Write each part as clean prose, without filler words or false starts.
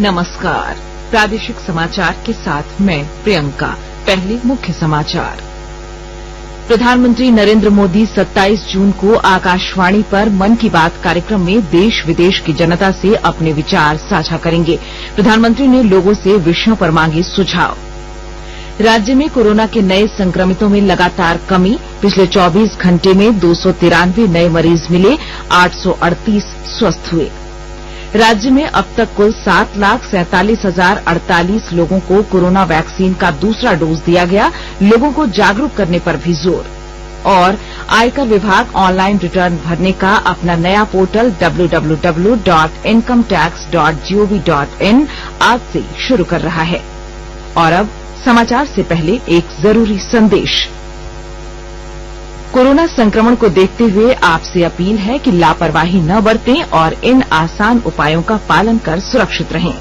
नमस्कार। प्रादेशिक समाचार के साथ मैं प्रियंका। पहले मुख्य समाचार। प्रधानमंत्री नरेंद्र मोदी 27 जून को आकाशवाणी पर मन की बात कार्यक्रम में देश विदेश की जनता से अपने विचार साझा करेंगे। प्रधानमंत्री ने लोगों से विषयों पर मांगे सुझाव। राज्य में कोरोना के नए संक्रमितों में लगातार कमी। पिछले 24 घंटे में 293 नए मरीज मिले, 838 स्वस्थ हुए। राज्य में अब तक कुल 7,47,048 लोगों को कोरोना वैक्सीन का दूसरा डोज दिया गया। लोगों को जागरूक करने पर भी जोर। और आयकर विभाग ऑनलाइन रिटर्न भरने का अपना नया पोर्टल www.incometax.gov.in आज से शुरू कर रहा है। और अब समाचार से पहले एक जरूरी संदेश। कोरोना संक्रमण को देखते हुए आपसे अपील है कि लापरवाही न बरतें और इन आसान उपायों का पालन कर सुरक्षित रहें।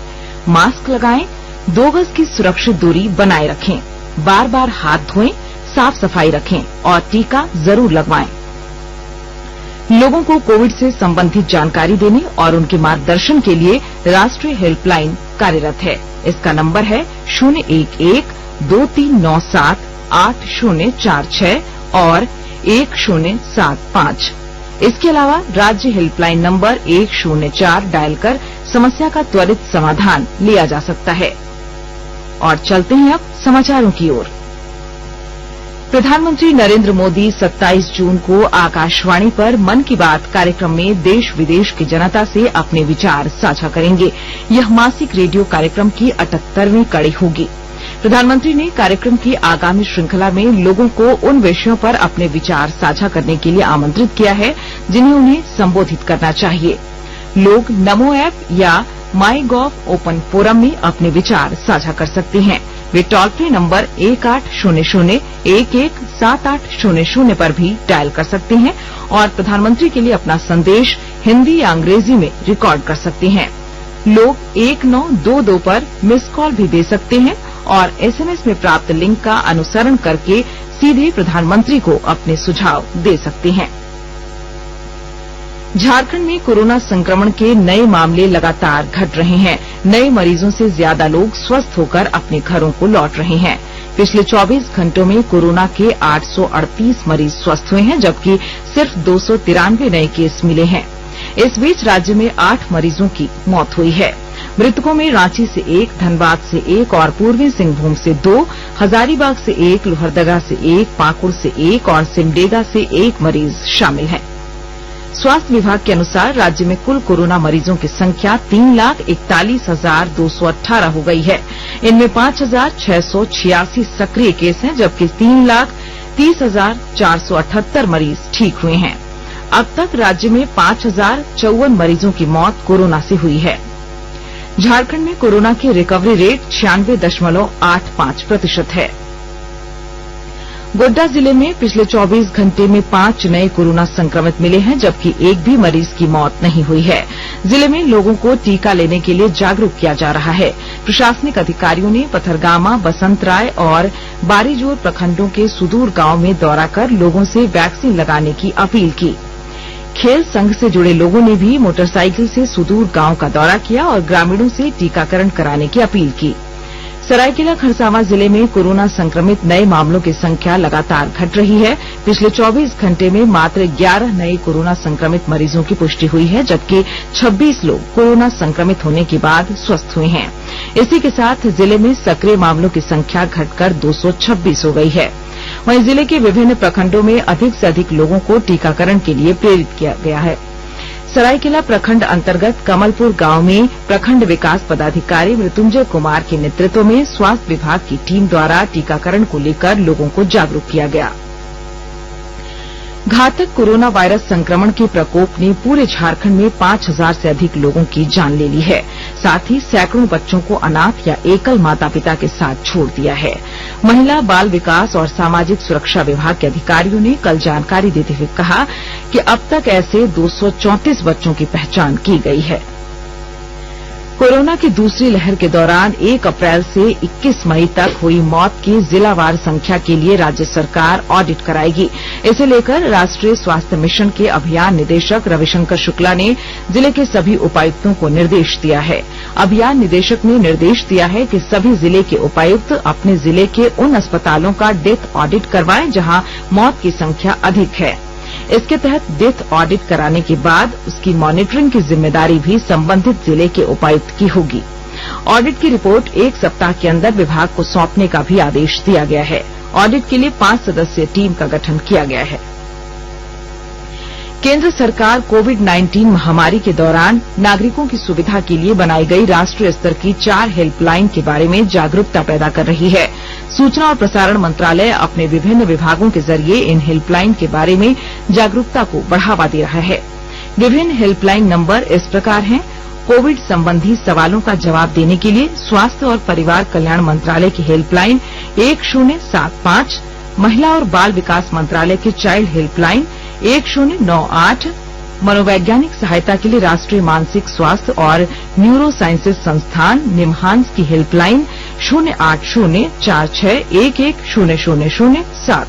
मास्क लगाएं, 2 गज की सुरक्षित दूरी बनाए रखें, बार बार हाथ धोएं, साफ सफाई रखें और टीका जरूर लगवाएं। लोगों को कोविड से संबंधित जानकारी देने और उनके मार्गदर्शन के लिए राष्ट्रीय हेल्पलाइन कार्यरत है। इसका नंबर है 011-2397-8046 और 1075। इसके अलावा राज्य हेल्पलाइन नंबर 104 डायल कर समस्या का त्वरित समाधान लिया जा सकता है। और चलते हैं अब समाचारों की ओर। प्रधानमंत्री नरेंद्र मोदी 27 जून को आकाशवाणी पर मन की बात कार्यक्रम में देश विदेश की जनता से अपने विचार साझा करेंगे। यह मासिक रेडियो कार्यक्रम की 78वीं कड़ी होगी। प्रधानमंत्री ने कार्यक्रम की आगामी श्रृंखला में लोगों को उन विषयों पर अपने विचार साझा करने के लिए आमंत्रित किया है जिन्हें उन्हें संबोधित करना चाहिए। लोग नमो ऐप या माई गॉव ओपन फोरम में अपने विचार साझा कर सकते हैं। वे टोल फ्री नंबर 1800-117800 पर भी डायल कर सकते हैं और प्रधानमंत्री के लिए अपना संदेश हिंदी या अंग्रेजी में रिकॉर्ड कर सकते हैं। लोग 1922 पर मिस कॉल भी दे सकते हैं और एसएमएस में प्राप्त लिंक का अनुसरण करके सीधे प्रधानमंत्री को अपने सुझाव दे सकते हैं। झारखंड में कोरोना संक्रमण के नए मामले लगातार घट रहे हैं। नए मरीजों से ज्यादा लोग स्वस्थ होकर अपने घरों को लौट रहे हैं। पिछले 24 घंटों में कोरोना के 838 मरीज स्वस्थ हुए हैं, जबकि सिर्फ 293 नए केस मिले हैं। इस बीच राज्य में 8 मरीजों की मौत हुई है। मृतकों में रांची से 1, धनबाद से 1 और पूर्वी सिंहभूम से 2, हजारीबाग से 1, लोहरदगा से 1, पाकुड़ से 1 और सिमडेगा से 1 मरीज शामिल हैं। स्वास्थ्य विभाग के अनुसार राज्य में कुल कोरोना मरीजों की संख्या 3,41,218 हो गई है। इनमें 5,686 सक्रिय केस हैं, जबकि 3,30,478 मरीज ठीक हुए हैं। अब तक राज्य में 5,054 मरीजों की मौत कोरोना से हुई है। झारखंड में कोरोना की रिकवरी रेट 96.85% है। गोड्डा जिले में पिछले 24 घंटे में 5 नए कोरोना संक्रमित मिले हैं, जबकि एक भी मरीज की मौत नहीं हुई है। जिले में लोगों को टीका लेने के लिए जागरूक किया जा रहा है। प्रशासनिक अधिकारियों ने पथरगामा, बसंतराय और बारीजोर प्रखंडों के सुदूर गांव में दौरा कर लोगों से वैक्सीन लगाने की अपील की। खेल संघ से जुड़े लोगों ने भी मोटरसाइकिल से सुदूर गांव का दौरा किया और ग्रामीणों से टीकाकरण कराने की अपील की। सरायकेला खरसावां जिले में कोरोना संक्रमित नए मामलों की संख्या लगातार घट रही है। पिछले 24 घंटे में मात्र 11 नए कोरोना संक्रमित मरीजों की पुष्टि हुई है, जबकि 26 लोग कोरोना संक्रमित होने के बाद स्वस्थ हुए हैं। इसी के साथ जिले में सक्रिय मामलों की संख्या घटकर 226 हो गई है। वहीं जिले के विभिन्न प्रखंडों में अधिक से अधिक लोगों को टीकाकरण के लिए प्रेरित किया गया है। सरायकेला प्रखंड अंतर्गत कमलपुर गांव में प्रखंड विकास पदाधिकारी मृत्युंजय कुमार के नेतृत्व में स्वास्थ्य विभाग की टीम द्वारा टीकाकरण को लेकर लोगों को जागरूक किया गया। घातक कोरोना वायरस संक्रमण के प्रकोप ने पूरे झारखंड में 5,000 से अधिक लोगों की जान ले ली है। साथ ही सैकड़ों बच्चों को अनाथ या एकल माता पिता के साथ छोड़ दिया है। महिला बाल विकास और सामाजिक सुरक्षा विभाग के अधिकारियों ने कल जानकारी देते हुए कहा कि अब तक ऐसे 234 बच्चों की पहचान की गई है। कोरोना की दूसरी लहर के दौरान 1 अप्रैल से 21 मई तक हुई मौत की जिलावार संख्या के लिए राज्य सरकार ऑडिट कराएगी। इसे लेकर राष्ट्रीय स्वास्थ्य मिशन के अभियान निदेशक रविशंकर शुक्ला ने जिले के सभी उपायुक्तों को निर्देश दिया है। अभियान निदेशक ने निर्देश दिया है कि सभी जिले के उपायुक्त अपने जिले के उन अस्पतालों का डेथ ऑडिट करवाएं जहां मौत की संख्या अधिक है। इसके तहत डेथ ऑडिट कराने के बाद उसकी मॉनिटरिंग की जिम्मेदारी भी संबंधित जिले के उपायुक्त की होगी। ऑडिट की रिपोर्ट 1 सप्ताह के अंदर विभाग को सौंपने का भी आदेश दिया गया है। ऑडिट के लिए 5 सदस्यीय टीम का गठन किया गया है। केंद्र सरकार कोविड-19 महामारी के दौरान नागरिकों की सुविधा के लिए बनाई गई राष्ट्रीय स्तर की 4 हेल्पलाइन के बारे में जागरूकता पैदा कर रही है। सूचना और प्रसारण मंत्रालय अपने विभिन्न विभागों के जरिए इन हेल्पलाइन के बारे में जागरूकता को बढ़ावा दे रहा है। विभिन्न हेल्पलाइन नंबर इस प्रकार हैं: कोविड संबंधी सवालों का जवाब देने के लिए स्वास्थ्य और परिवार कल्याण मंत्रालय की हेल्पलाइन 1075, महिला और बाल विकास मंत्रालय की चाइल्ड हेल्पलाइन 1098, मनोवैज्ञानिक सहायता के लिए राष्ट्रीय मानसिक स्वास्थ्य और न्यूरो साइंसेज संस्थान निमहांस की हेल्पलाइन 0804611007।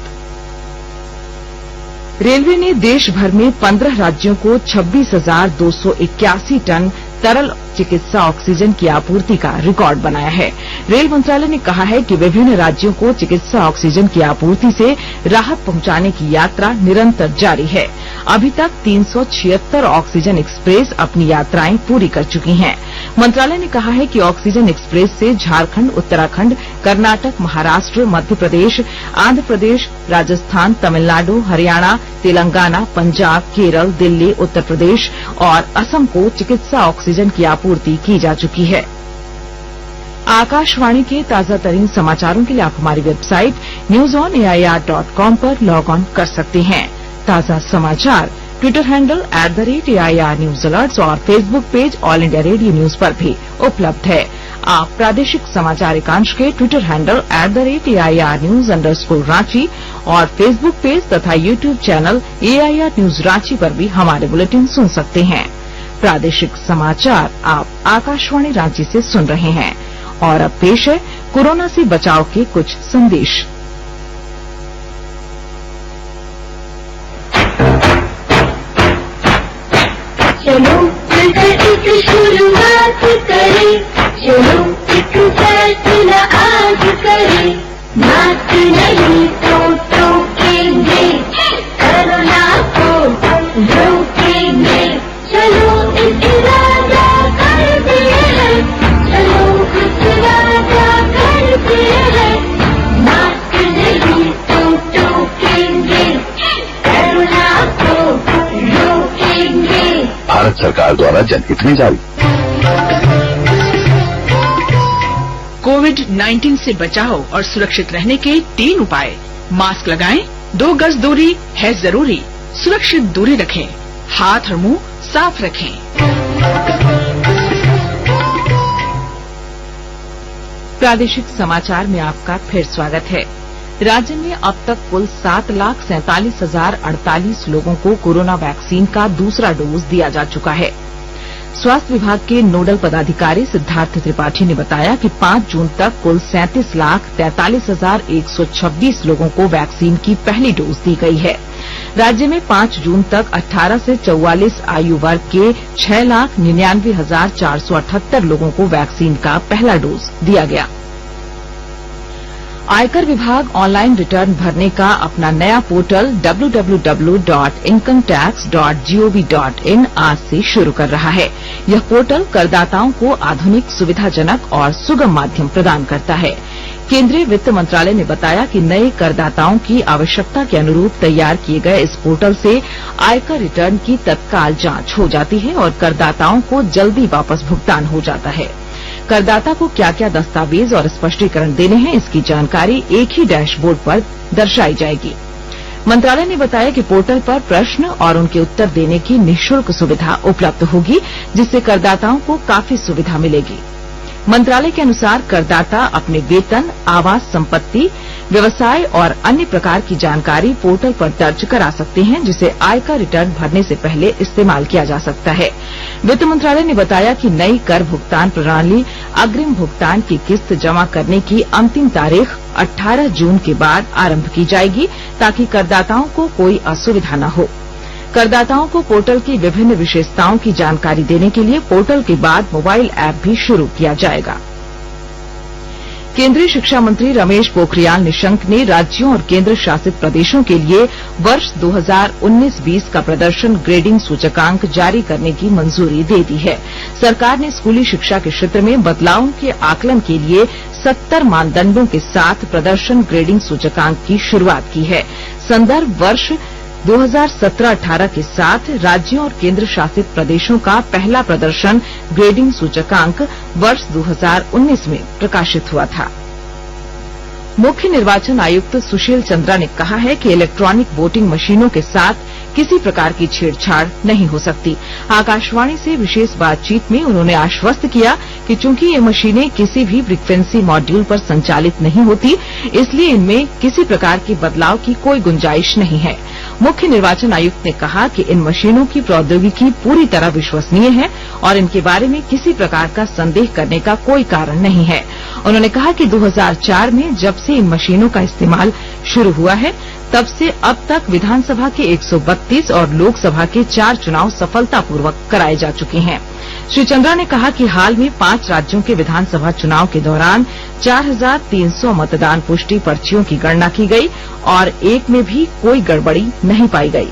रेलवे ने देश भर में 15 राज्यों को 26,281 टन तरल चिकित्सा ऑक्सीजन की आपूर्ति का रिकॉर्ड बनाया है। रेल मंत्रालय ने कहा है कि विभिन्न राज्यों को चिकित्सा ऑक्सीजन की आपूर्ति से राहत पहुंचाने की यात्रा निरंतर जारी है। अभी तक 376 ऑक्सीजन एक्सप्रेस अपनी यात्राएं पूरी कर चुकी हैं। मंत्रालय ने कहा है कि ऑक्सीजन एक्सप्रेस से झारखंड, उत्तराखंड, कर्नाटक, महाराष्ट्र, मध्य प्रदेश, आंध्र प्रदेश, राजस्थान, तमिलनाडु, हरियाणा, तेलंगाना, पंजाब, केरल, दिल्ली, उत्तर प्रदेश और असम को चिकित्सा ऑक्सीजन की आपूर्ति की जा चुकी है। आकाशवाणी के ताजा तरीन समाचारों के लिए आप हमारी वेबसाइट newsonair.com पर लॉग ऑन कर सकते हैं। ताजा समाचार Twitter handle @AIR news alerts और Facebook page All India Radio news पर भी उपलब्ध है। आप प्रादेशिक समाचार एकांश के ट्विटर हैंडल @AIR न्यूज_रांची और फेसबुक पेज तथा YouTube channel AIR news Ranchi पर भी हमारे बुलेटिन सुन सकते हैं। प्रादेशिक समाचार आप आकाशवाणी रांची से सुन रहे हैं और अब पेश है कोरोना से बचाव के कुछ संदेश। चलो मिलकर एक शुरुआत करें, चलो एक फैसला आज करें, मास्क नहीं तो टोकेंगे, कोरोना को रोकेंगे। चलो एक इरादा करते हैं, चलो एक इरादा करते हैं, मास्क नहीं तो टोकेंगे, कोरोना को रोकेंगे। भारत सरकार द्वारा जनहित में जारी। कोविड-19 से बचाव और सुरक्षित रहने के 3 उपाय। मास्क लगाएं, 2 गज दूरी है जरूरी, सुरक्षित दूरी रखें, हाथ और मुंह साफ रखें। प्रादेशिक समाचार में आपका फिर स्वागत है। राज्य में अब तक कुल 7,47,048 लोगों को कोरोना वैक्सीन का दूसरा डोज दिया जा चुका है। स्वास्थ्य विभाग के नोडल पदाधिकारी सिद्धार्थ त्रिपाठी ने बताया कि 5 जून तक कुल 37,43,126 लोगों को वैक्सीन की पहली डोज दी गई है। राज्य में 5 जून तक 18 से 44 आयु वर्ग के 6,99,478 लोगों को वैक्सीन का पहला डोज दिया गया। आयकर विभाग ऑनलाइन रिटर्न भरने का अपना नया पोर्टल www.incometax.gov.in आज से शुरू कर रहा है। यह पोर्टल करदाताओं को आधुनिक, सुविधाजनक और सुगम माध्यम प्रदान करता है। केंद्रीय वित्त मंत्रालय ने बताया कि नए करदाताओं की आवश्यकता के अनुरूप तैयार किए गए इस पोर्टल से आयकर रिटर्न की तत्काल जांच हो जाती है और करदाताओं को जल्दी वापस भुगतान हो जाता है। करदाता को क्या क्या दस्तावेज और स्पष्टीकरण देने हैं, इसकी जानकारी एक ही डैशबोर्ड पर दर्शाई जाएगी। मंत्रालय ने बताया कि पोर्टल पर प्रश्न और उनके उत्तर देने की निःशुल्क सुविधा उपलब्ध होगी, जिससे करदाताओं को काफी सुविधा मिलेगी। मंत्रालय के अनुसार करदाता अपने वेतन, आवास संपत्ति, व्यवसाय और अन्य प्रकार की जानकारी पोर्टल पर दर्ज करा सकते हैं, जिसे आयकर रिटर्न भरने से पहले इस्तेमाल किया जा सकता है। वित्त मंत्रालय ने बताया कि नई कर भुगतान प्रणाली अग्रिम भुगतान की किस्त जमा करने की अंतिम तारीख 18 जून के बाद आरंभ की जाएगी, ताकि करदाताओं को कोई असुविधा न हो। करदाताओं को पोर्टल की विभिन्न विशेषताओं की जानकारी देने के लिए पोर्टल के बाद मोबाइल ऐप भी शुरू किया जाएगा। केंद्रीय शिक्षा मंत्री रमेश पोखरियाल निशंक ने राज्यों और केंद्र शासित प्रदेशों के लिए वर्ष 2019-20 का प्रदर्शन ग्रेडिंग सूचकांक जारी करने की मंजूरी दे दी है। सरकार ने स्कूली शिक्षा के क्षेत्र में बदलावों के आकलन के लिए 70 मानदंडों के साथ प्रदर्शन ग्रेडिंग सूचकांक की शुरुआत की है। संदर्भ वर्ष 2017-18 के साथ राज्यों और केंद्र शासित प्रदेशों का पहला प्रदर्शन ग्रेडिंग सूचकांक वर्ष 2019 में प्रकाशित हुआ था। मुख्य निर्वाचन आयुक्त सुशील चंद्रा ने कहा है कि इलेक्ट्रॉनिक वोटिंग मशीनों के साथ किसी प्रकार की छेड़छाड़ नहीं हो सकती। आकाशवाणी से विशेष बातचीत में उन्होंने आश्वस्त किया कि चूंकि ये मशीनें किसी भी फ्रीक्वेंसी मॉड्यूल पर संचालित नहीं होती, इसलिए इनमें किसी प्रकार के बदलाव की कोई गुंजाइश नहीं है। मुख्य निर्वाचन आयुक्त ने कहा कि इन मशीनों की प्रौद्योगिकी पूरी तरह विश्वसनीय है और इनके बारे में किसी प्रकार का संदेह करने का कोई कारण नहीं है। उन्होंने कहा कि 2004 में जब से इन मशीनों का इस्तेमाल शुरू हुआ है, तब से अब तक विधानसभा के 132 और लोकसभा के 4 चुनाव सफलतापूर्वक कराए जा चुके हैं। श्री चंद्रा ने कहा कि हाल में 5 राज्यों के विधानसभा चुनाव के दौरान 4300 मतदान पुष्टि पर्चियों की गणना की गई और एक में भी कोई गड़बड़ी नहीं पाई गई।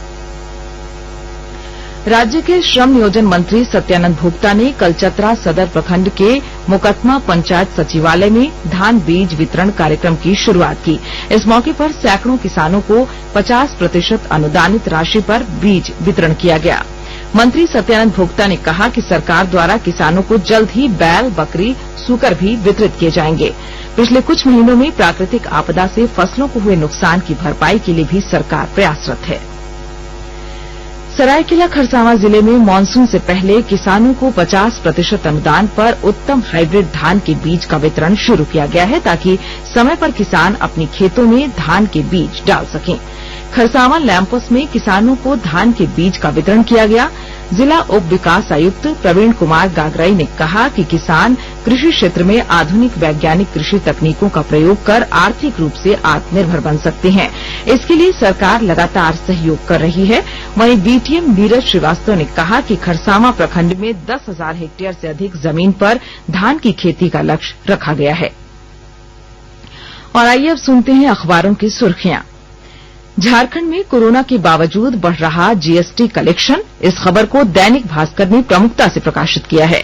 राज्य के श्रम नियोजन मंत्री सत्यानंद भोक्ता ने कल चतरा सदर प्रखंड के मुकदमा पंचायत सचिवालय में धान बीज वितरण कार्यक्रम की शुरुआत की। इस मौके पर सैकड़ों किसानों को 50% अनुदानित राशि पर बीज वितरण किया गया। मंत्री सत्यानंद भोक्ता ने कहा कि सरकार द्वारा किसानों को जल्द ही बैल, बकरी, सूकर भी वितरित किए जाएंगे। पिछले कुछ महीनों में प्राकृतिक आपदा से फसलों को हुए नुकसान की भरपाई के लिए भी सरकार प्रयासरत है। सरायकेला खरसावां जिले में मानसून से पहले किसानों को 50% अनुदान पर उत्तम हाइब्रिड धान के बीज का वितरण शुरू किया गया है, ताकि समय पर किसान अपनी खेतों में धान के बीज डाल सकें। खरसावां लैंपस में किसानों को धान के बीज का वितरण किया गया। जिला उप विकास आयुक्त प्रवीण कुमार गागराई ने कहा कि किसान कृषि क्षेत्र में आधुनिक वैज्ञानिक कृषि तकनीकों का प्रयोग कर आर्थिक रूप से आत्मनिर्भर बन सकते हैं। इसके लिए सरकार लगातार सहयोग कर रही है। वहीं बीटीएम नीरज श्रीवास्तव ने कहा कि खरसावां प्रखंड में 10,000 हेक्टेयर से अधिक जमीन पर धान की खेती का लक्ष्य रखा गया है। और आइए अब सुनते हैं अखबारों की सुर्खियां। झारखंड में कोरोना के बावजूद बढ़ रहा जीएसटी कलेक्शन, इस खबर को दैनिक भास्कर ने प्रमुखता से प्रकाशित किया है।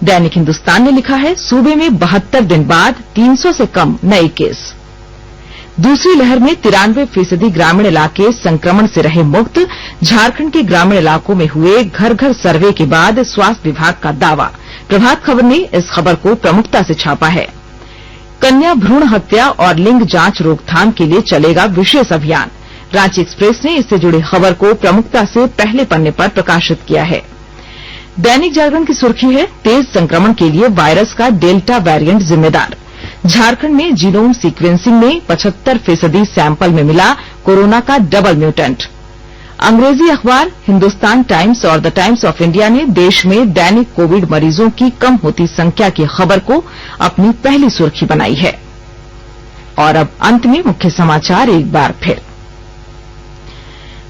दैनिक हिंदुस्तान ने लिखा है, सूबे में 72 दिन बाद 300 से कम नए केस। दूसरी लहर में 93% ग्रामीण इलाके संक्रमण से रहे मुक्त। झारखंड के ग्रामीण इलाकों में हुए घर घर सर्वे के बाद स्वास्थ्य विभाग का दावा। प्रभात खबर ने इस खबर को प्रमुखता से छापा है। कन्या भ्रूण हत्या और लिंग जांच रोकथाम के लिए चलेगा विशेष अभियान। रांची एक्सप्रेस ने इससे जुड़ी खबर को प्रमुखता से पहले पन्ने पर प्रकाशित किया है। दैनिक जागरण की सुर्खी है, तेज संक्रमण के लिए वायरस का डेल्टा वेरिएंट जिम्मेदार। झारखंड में जीनोम सीक्वेंसिंग में 75% सैंपल में मिला कोरोना का डबल म्यूटेंट। अंग्रेजी अखबार हिंदुस्तान टाइम्स और द टाइम्स ऑफ इंडिया ने देश में दैनिक कोविड मरीजों की कम होती संख्या की खबर को अपनी पहली सुर्खी बनाई है। और अब अंत में मुख्य समाचार एक बार फिर।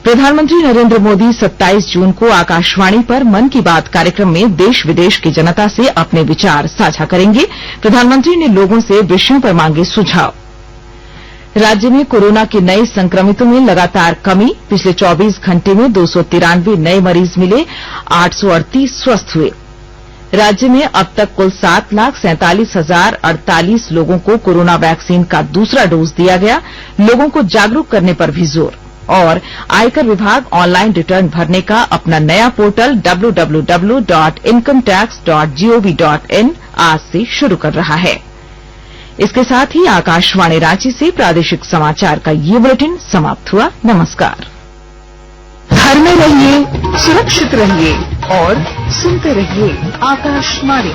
प्रधानमंत्री नरेंद्र मोदी 27 जून को आकाशवाणी पर मन की बात कार्यक्रम में देश विदेश की जनता से अपने विचार साझा करेंगे। प्रधानमंत्री ने लोगों से विषयों पर मांगे सुझाव। राज्य में कोरोना के नए संक्रमितों में लगातार कमी। पिछले 24 घंटे में 293 नए मरीज मिले, 838 स्वस्थ हुए। राज्य में अब तक कुल 7,47,048 लोगों को कोरोना वैक्सीन का दूसरा डोज दिया गया। लोगों को जागरूक करने पर भी जोर। और आयकर विभाग ऑनलाइन रिटर्न भरने का अपना नया पोर्टल www.incometax.gov.in आज से शुरू कर रहा है। इसके साथ ही आकाशवाणी रांची से प्रादेशिक समाचार का ये बुलेटिन समाप्त हुआ। नमस्कार। घर में रहिए, सुरक्षित रहिए और सुनते रहिए आकाशवाणी।